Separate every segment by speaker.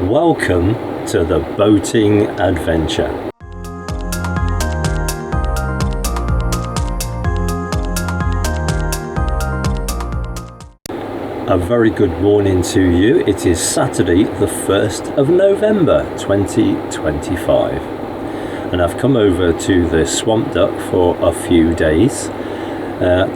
Speaker 1: Welcome to the boating adventure. A very good morning to you. It is Saturday the 1st of November 2025 and I've come over to the Swamp Duck for a few days.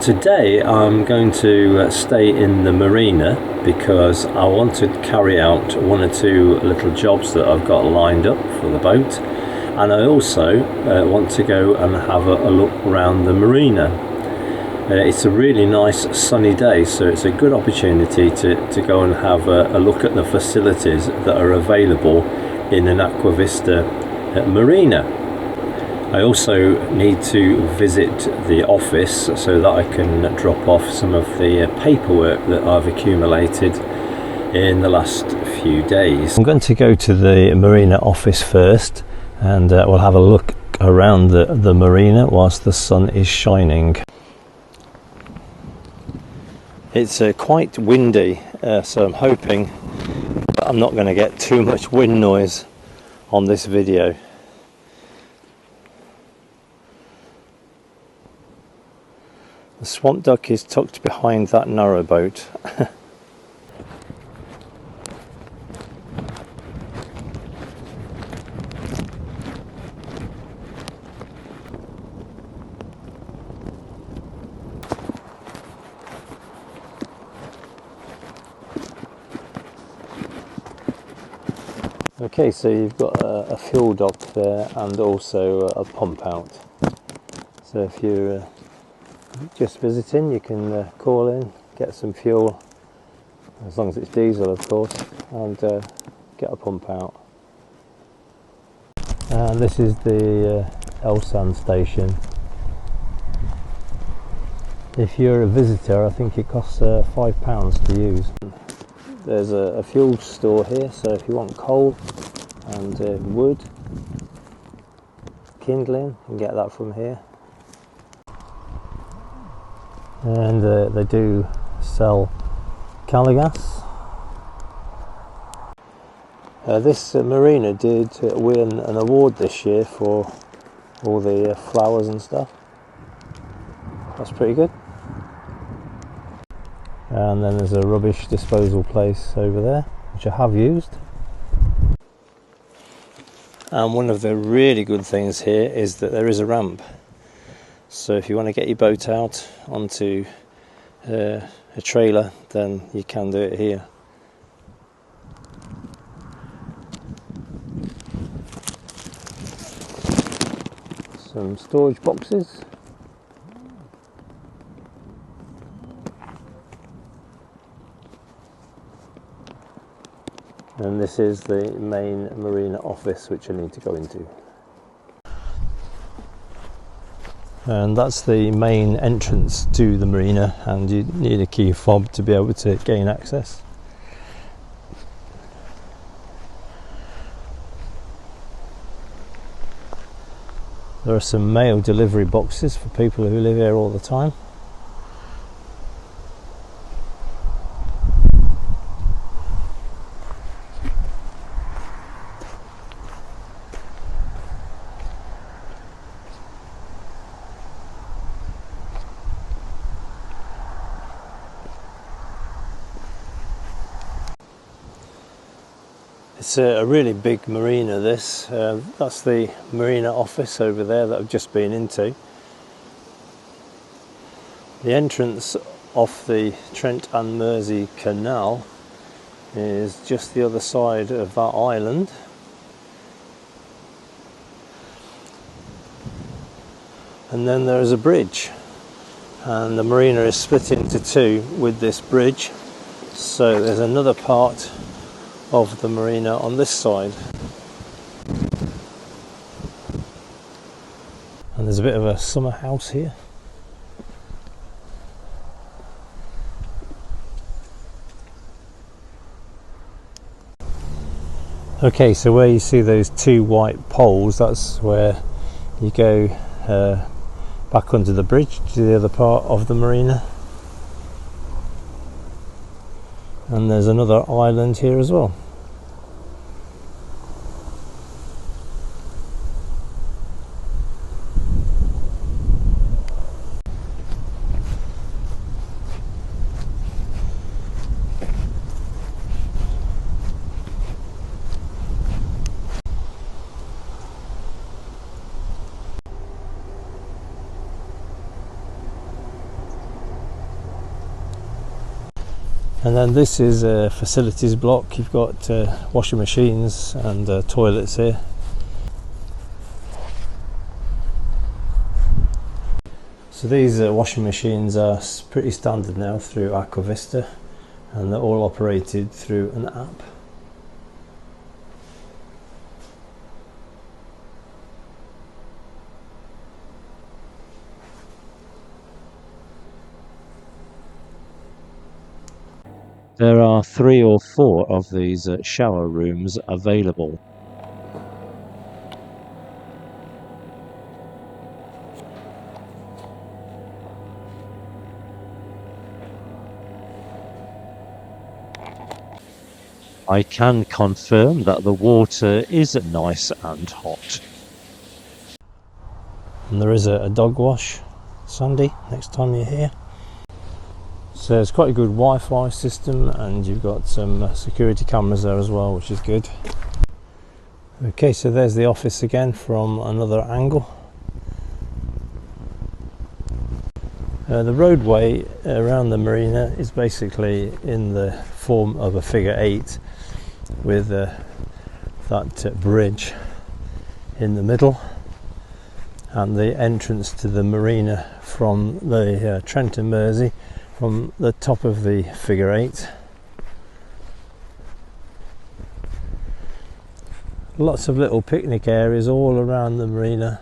Speaker 1: Today I'm going to stay in the marina because I want to carry out one or two little jobs that I've got lined up for the boat, and I also want to go and have a look around the marina. It's a really nice sunny day, so it's a good opportunity to go and have a look at the facilities that are available in an Aquavista Marina. I also need to visit the office so that I can drop off some of the paperwork that I've accumulated in the last few days. I'm going to go to the marina office first, and we'll have a look around the marina whilst the sun is shining. It's quite windy, so I'm hoping that I'm not going to get too much wind noise on this video. The Swamp Duck is tucked behind that narrowboat. Okay, so you've got a fuel dock there and also a pump out. So if you're just visiting, you can call in, get some fuel, as long as it's diesel of course, and get a pump out. And this is the Elsan station. If you're a visitor, I think it costs £5 to use. There's a fuel store here, so if you want coal and wood, kindling, you can get that from here. And they do sell Caligas. This marina did win an award this year for all the flowers and stuff. That's pretty good. And then there's a rubbish disposal place over there, which I have used. And one of the really good things here is that there is a ramp. So if you want to get your boat out onto a trailer, then you can do it here. Some storage boxes. And this is the main marina office, which I need to go into. And that's the main entrance to the marina, and you need a key fob to be able to gain access. There are some mail delivery boxes for people who live here all the time. It's a really big marina, this. That's the marina office over there that I've just been into. The entrance off the Trent and Mersey Canal is just the other side of that island. And then there is a bridge, and the marina is split into two with this bridge. So there's another part of the marina on this side, and there's a bit of a summer house here. Okay, so where you see those two white poles, that's where you go back under the bridge to the other part of the marina. And there's another island here as well. And then this is a facilities block. You've got washing machines and toilets here. So these washing machines are pretty standard now through Aquavista, and they're all operated through an app. There are 3 or 4 of these shower rooms available. I can confirm that the water is nice and hot. And there is a dog wash, Sandy, next time you're here. So it's quite a good Wi-Fi system, and you've got some security cameras there as well, which is good. Okay, so there's the office again from another angle. The roadway around the marina is basically in the form of a figure 8 with that bridge in the middle, and the entrance to the marina from the Trent and Mersey from the top of the figure 8. Lots of little picnic areas all around the marina.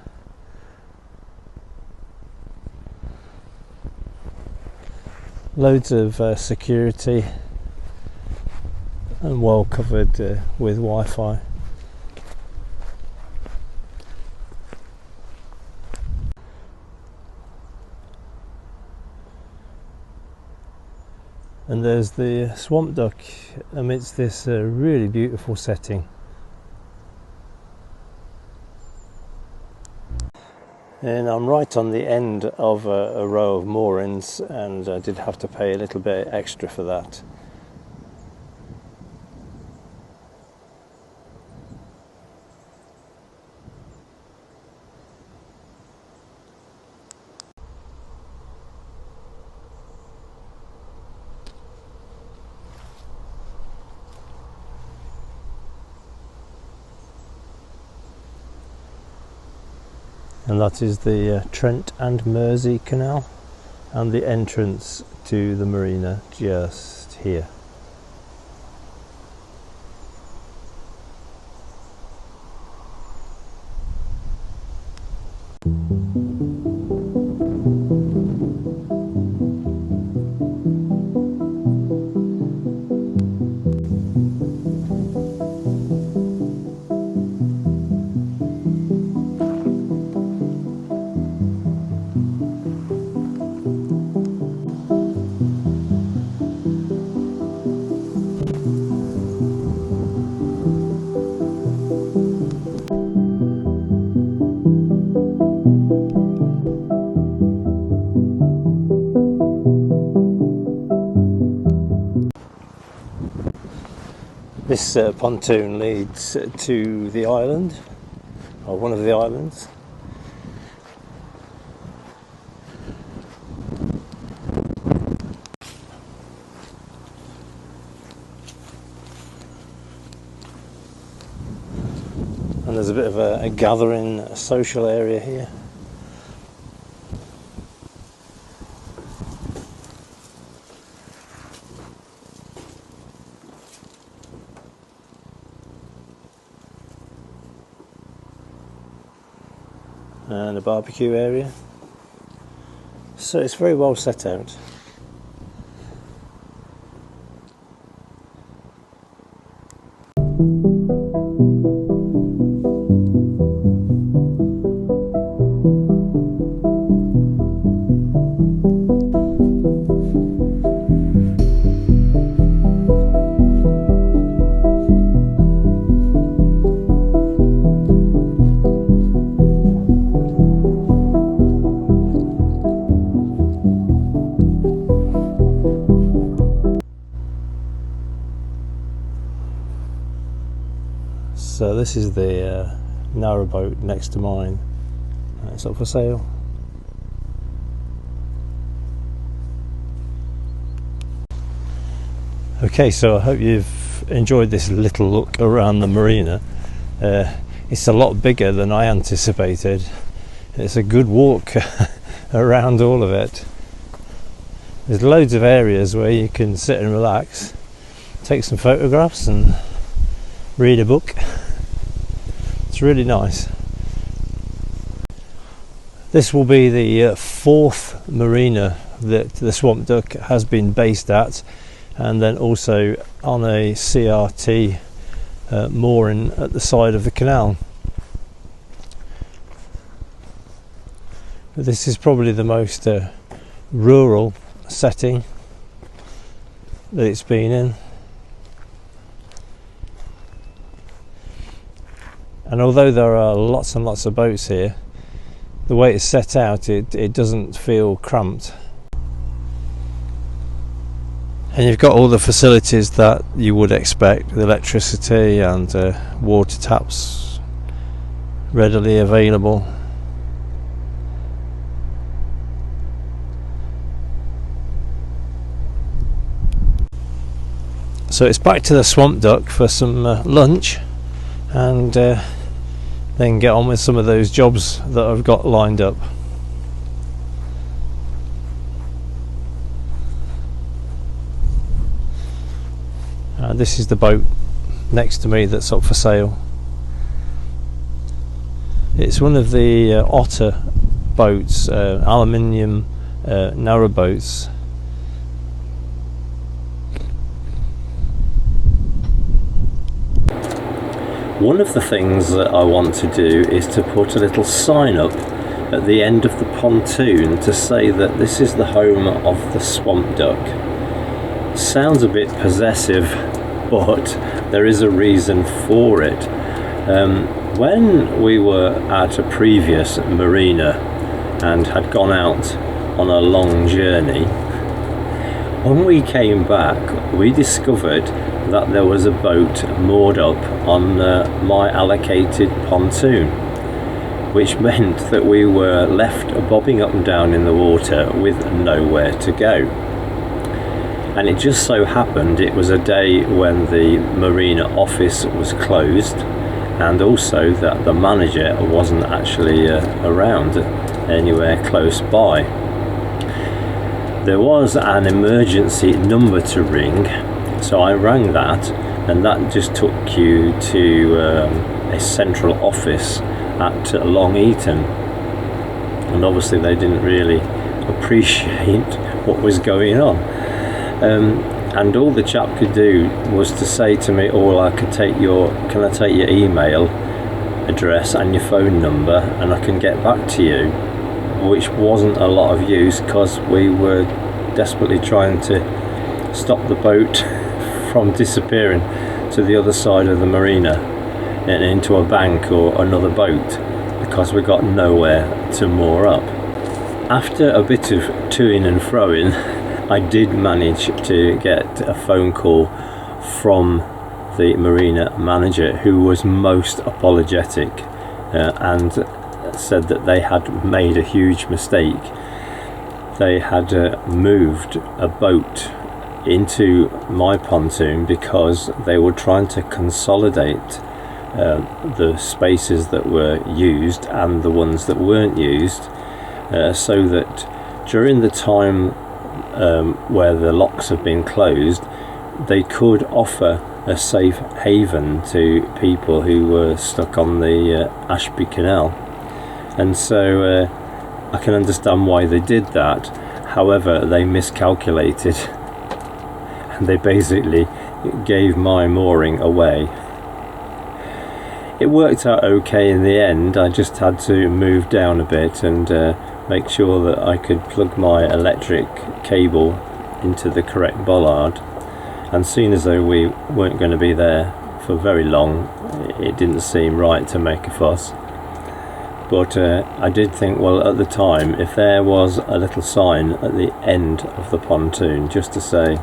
Speaker 1: Loads of security and well covered with Wi-Fi. And there's the swamp duck amidst this really beautiful setting. And I'm right on the end of a row of moorings, and I did have to pay a little bit extra for that. And that is the Trent and Mersey Canal, and the entrance to the marina just here. This pontoon leads to the island, or one of the islands. And there's a bit of a gathering, a social area here. And a barbecue area. So it's very well set out. So this is the narrowboat next to mine. It's up for sale. Okay, so I hope you've enjoyed this little look around the marina. It's a lot bigger than I anticipated. It's a good walk around all of it. There's loads of areas where you can sit and relax, take some photographs and read a book. It's really nice. This will be the fourth marina that the Swamp Duck has been based at, and then also on a CRT mooring at the side of the canal. This is probably the most rural setting that it's been in, and although there are lots and lots of boats here, the way it's set out, it doesn't feel cramped. And you've got all the facilities that you would expect, with electricity and water taps readily available. So it's back to the Swamp Duck for some lunch, and then get on with some of those jobs that I've got lined up. This is the boat next to me that's up for sale. It's one of the Otter boats, aluminium narrow boats. One of the things that I want to do is to put a little sign up at the end of the pontoon to say that this is the home of the Swamp Duck. Sounds a bit possessive, but there is a reason for it. When we were at a previous marina and had gone out on a long journey, when we came back we discovered that there was a boat moored up on my allocated pontoon, which meant that we were left bobbing up and down in the water with nowhere to go. And it just so happened it was a day when the marina office was closed, and also that the manager wasn't actually around anywhere close by. There was an emergency number to ring, so I rang that, and that just took you to a central office at Long Eaton, and obviously they didn't really appreciate what was going on. And all the chap could do was to say to me, "Oh, well, can I take your email address and your phone number, and I can get back to you," which wasn't a lot of use because we were desperately trying to stop the boat from disappearing to the other side of the marina and into a bank or another boat, because we got nowhere to moor up. After a bit of toing and froing, I did manage to get a phone call from the marina manager, who was most apologetic and said that they had made a huge mistake. They had moved a boat into my pontoon because they were trying to consolidate the spaces that were used and the ones that weren't used, so that during the time where the locks have been closed, they could offer a safe haven to people who were stuck on the Ashby Canal. And so I can understand why they did that. However, they miscalculated and they basically gave my mooring away. It worked out okay in the end. I just had to move down a bit and make sure that I could plug my electric cable into the correct bollard, and seeing as though we weren't going to be there for very long, it didn't seem right to make a fuss. But I did think, well, at the time, if there was a little sign at the end of the pontoon just to say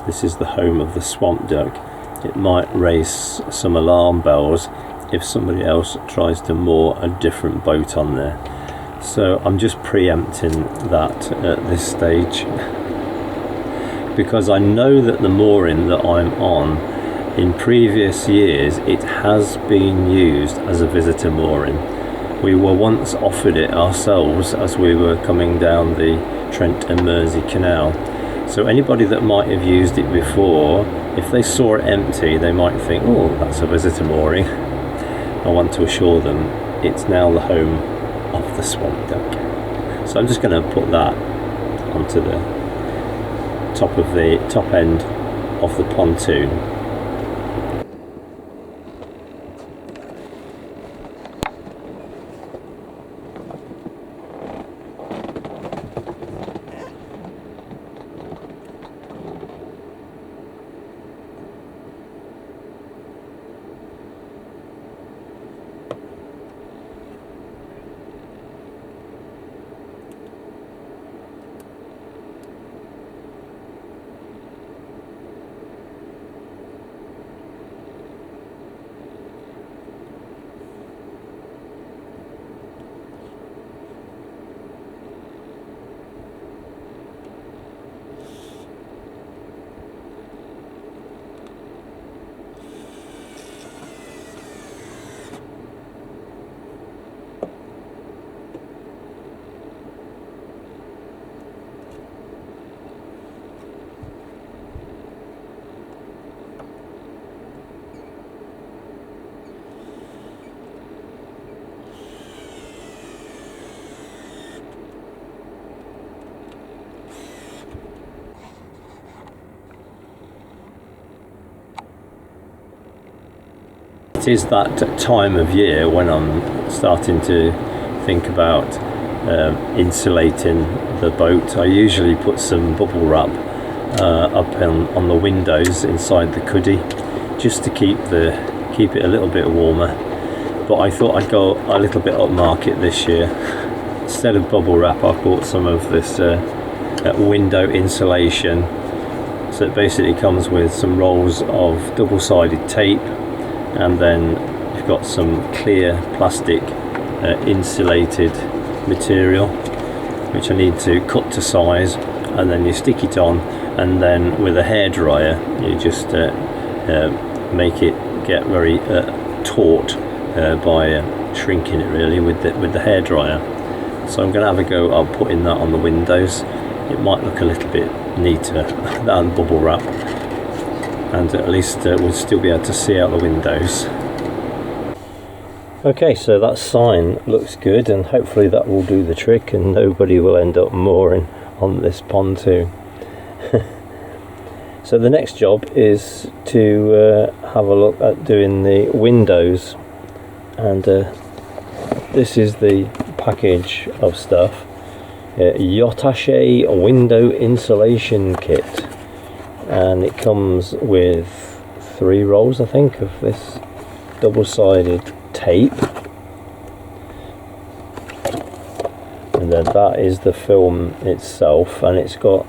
Speaker 1: this is the home of the Swamp Duck, it might raise some alarm bells if somebody else tries to moor a different boat on there. So I'm just preempting that at this stage. because I know that the mooring that I'm on, in previous years, it has been used as a visitor mooring. We were once offered it ourselves as we were coming down the Trent and Mersey Canal. So anybody that might have used it before, if they saw it empty, they might think, oh, that's a visitor mooring. I want to assure them it's now the home of the swamp duck. So I'm just going to put that onto the top end of the pontoon. It is that time of year when I'm starting to think about insulating the boat. I usually put some bubble wrap up on the windows inside the cuddy, just to keep it a little bit warmer. But I thought I'd go a little bit upmarket this year. Instead of bubble wrap, I bought some of this window insulation. So it basically comes with some rolls of double-sided tape, and then you've got some clear plastic insulated material which I need to cut to size, and then you stick it on, and then with a hairdryer you just make it get very taut by shrinking it really with the hairdryer. So I'm going to have a go at putting that on the windows. It might look a little bit neater than bubble wrap, and at least we'll still be able to see out the windows. Okay, so that sign looks good, and hopefully that will do the trick and nobody will end up mooring on this pontoon. So the next job is to have a look at doing the windows, and this is the package of stuff. Yotache window insulation kit, and it comes with 3 rolls, I think, of this double-sided tape, and then that is the film itself, and it's got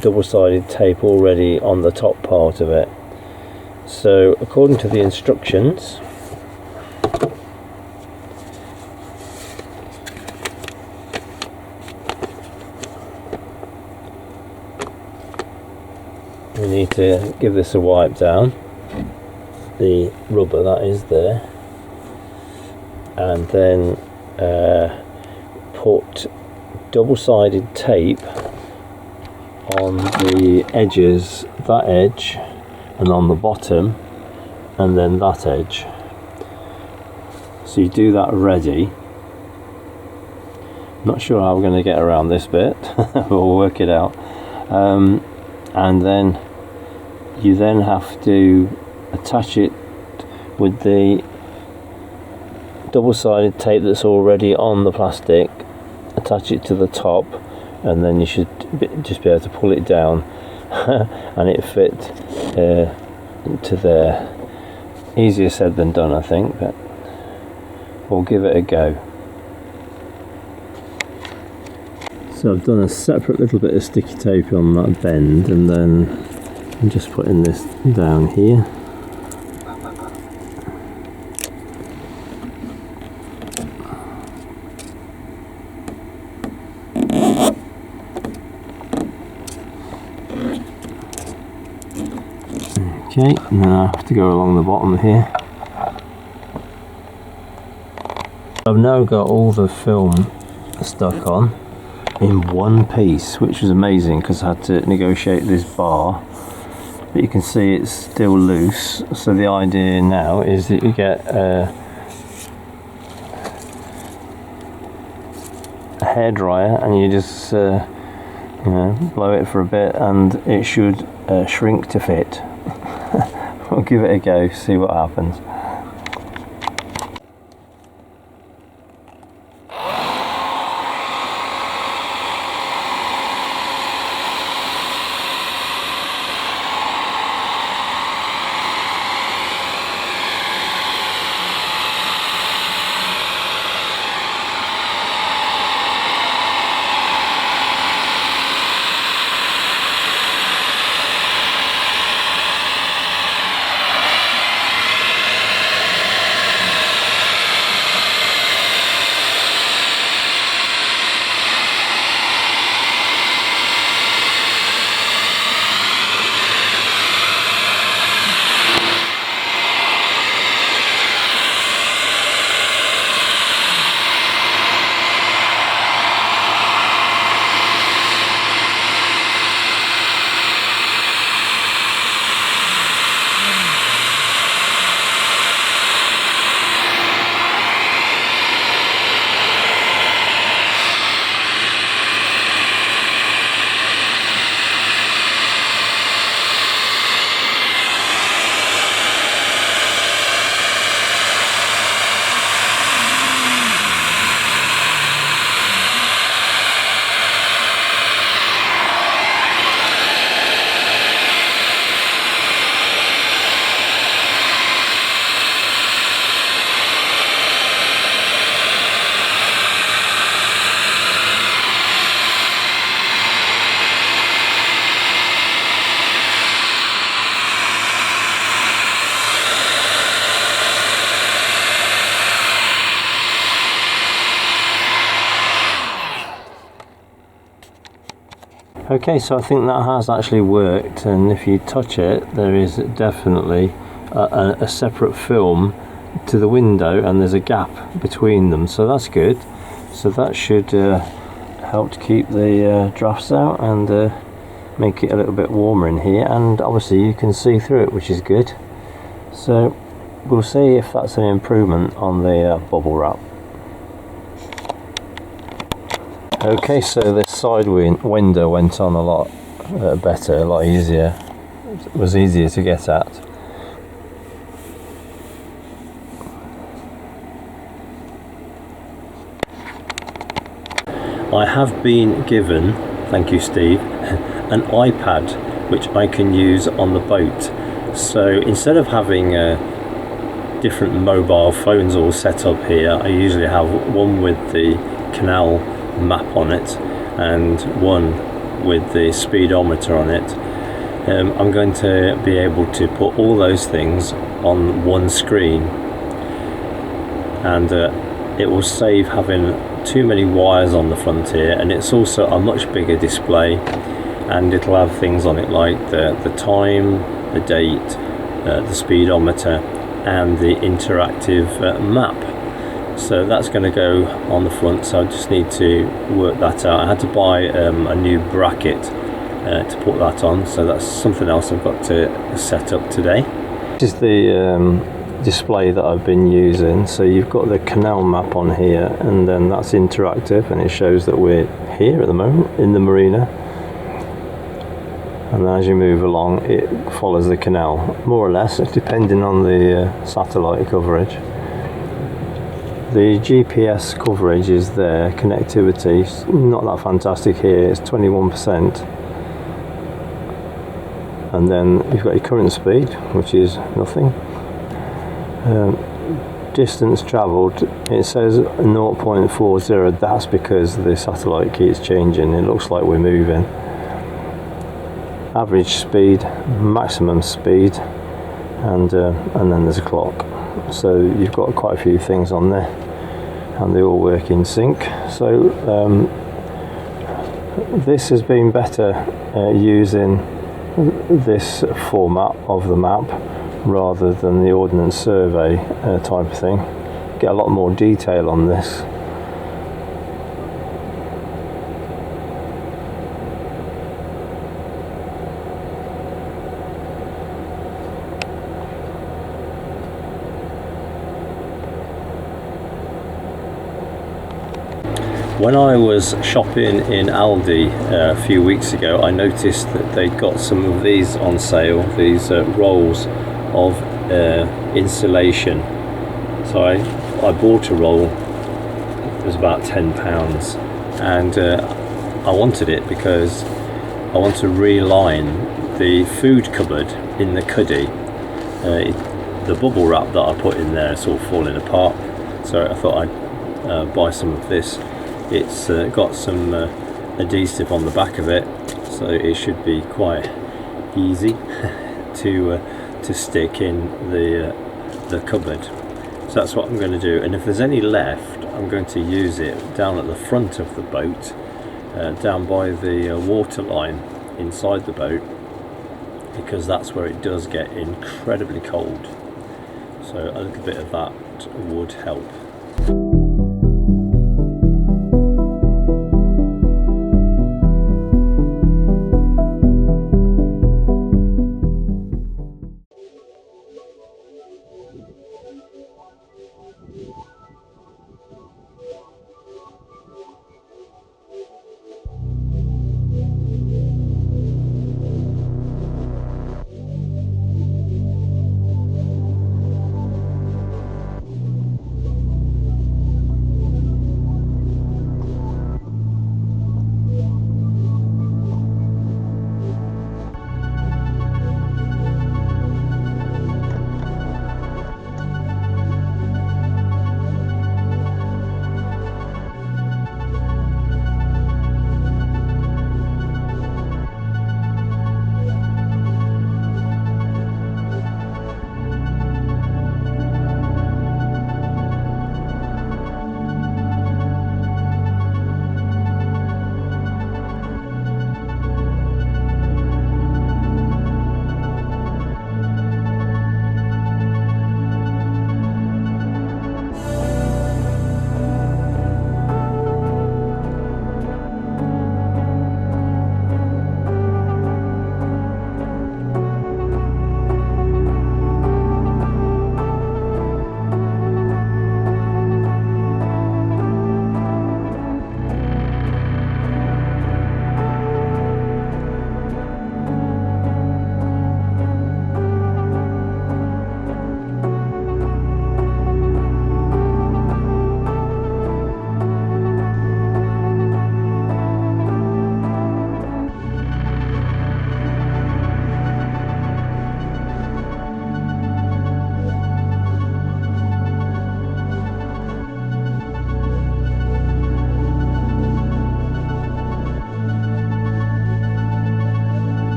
Speaker 1: double-sided tape already on the top part of it. So according to the instructions, we need to give this a wipe down, the rubber that is there, and then put double-sided tape on the edges, that edge, and on the bottom, and then that edge. So you do that ready. Not sure how we're going to get around this bit, but we'll work it out. And then you then have to attach it with the double-sided tape that's already on the plastic, attach it to the top, and then you should just be able to pull it down and it fit to there. Easier said than done, I think, but we'll give it a go. So I've done a separate little bit of sticky tape on that bend, and then I'm just putting this down here. Okay, and then I have to go along the bottom here. I've now got all the film stuck on in one piece, which was amazing because I had to negotiate this bar, but you can see it's still loose. So the idea now is that you get a hairdryer and you just blow it for a bit and it should shrink to fit. We'll give it a go, see what happens. Okay, so I think that has actually worked, and if you touch it there is definitely a separate film to the window and there's a gap between them, so that's good. So that should help to keep the drafts out and make it a little bit warmer in here, and obviously you can see through it, which is good. So we'll see if that's an improvement on the bubble wrap. Okay, so this side window went on a lot better, a lot easier. It was easier to get at. I have been given, thank you Steve, an iPad which I can use on the boat. So instead of having different mobile phones all set up here, I usually have one with the canal map on it and one with the speedometer on it. I'm going to be able to put all those things on one screen, and it will save having too many wires on the front here, and it's also a much bigger display, and it'll have things on it like the time, the date, the speedometer and the interactive map. So that's going to go on the front, so I just need to work that out. I had to buy a new bracket to put that on, so that's something else I've got to set up today. This is the display that I've been using. So you've got the canal map on here, and then that's interactive, and it shows that we're here at the moment in the marina, and as you move along it follows the canal more or less, depending on the satellite coverage. The GPS coverage is there, connectivity not that fantastic here, it's 21%. And then you've got your current speed, which is nothing. Distance travelled, it says 0.40, that's because the satellite keeps changing, it looks like we're moving. Average speed, maximum speed, and then there's a clock. So you've got quite a few things on there, and they all work in sync. So this has been better using this format of the map rather than the Ordnance Survey type of thing. Get a lot more detail on this. When I was shopping in Aldi a few weeks ago, I noticed that they'd got some of these on sale, these rolls of insulation. So I bought a roll. It was about £10, and I wanted it because I want to reline the food cupboard in the cuddy. The bubble wrap that I put in there is all falling apart, so I thought I'd buy some of this. It's got some adhesive on the back of it, so it should be quite easy to stick in the cupboard. So that's what I'm going to do, and if there's any left, I'm going to use it down at the front of the boat, down by the water line inside the boat, because that's where it does get incredibly cold. So a little bit of that would help.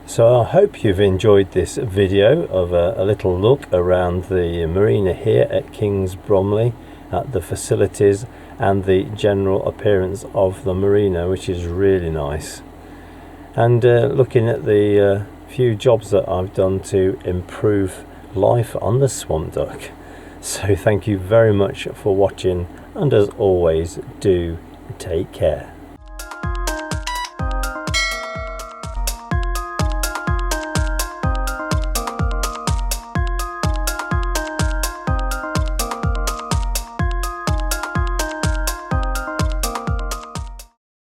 Speaker 1: So I hope you've enjoyed this video of a little look around the marina here at King's Bromley, at the facilities and the general appearance of the marina, which is really nice, and looking at the few jobs that I've done to improve life on the swamp duck. So thank you very much for watching, and as always, do take care.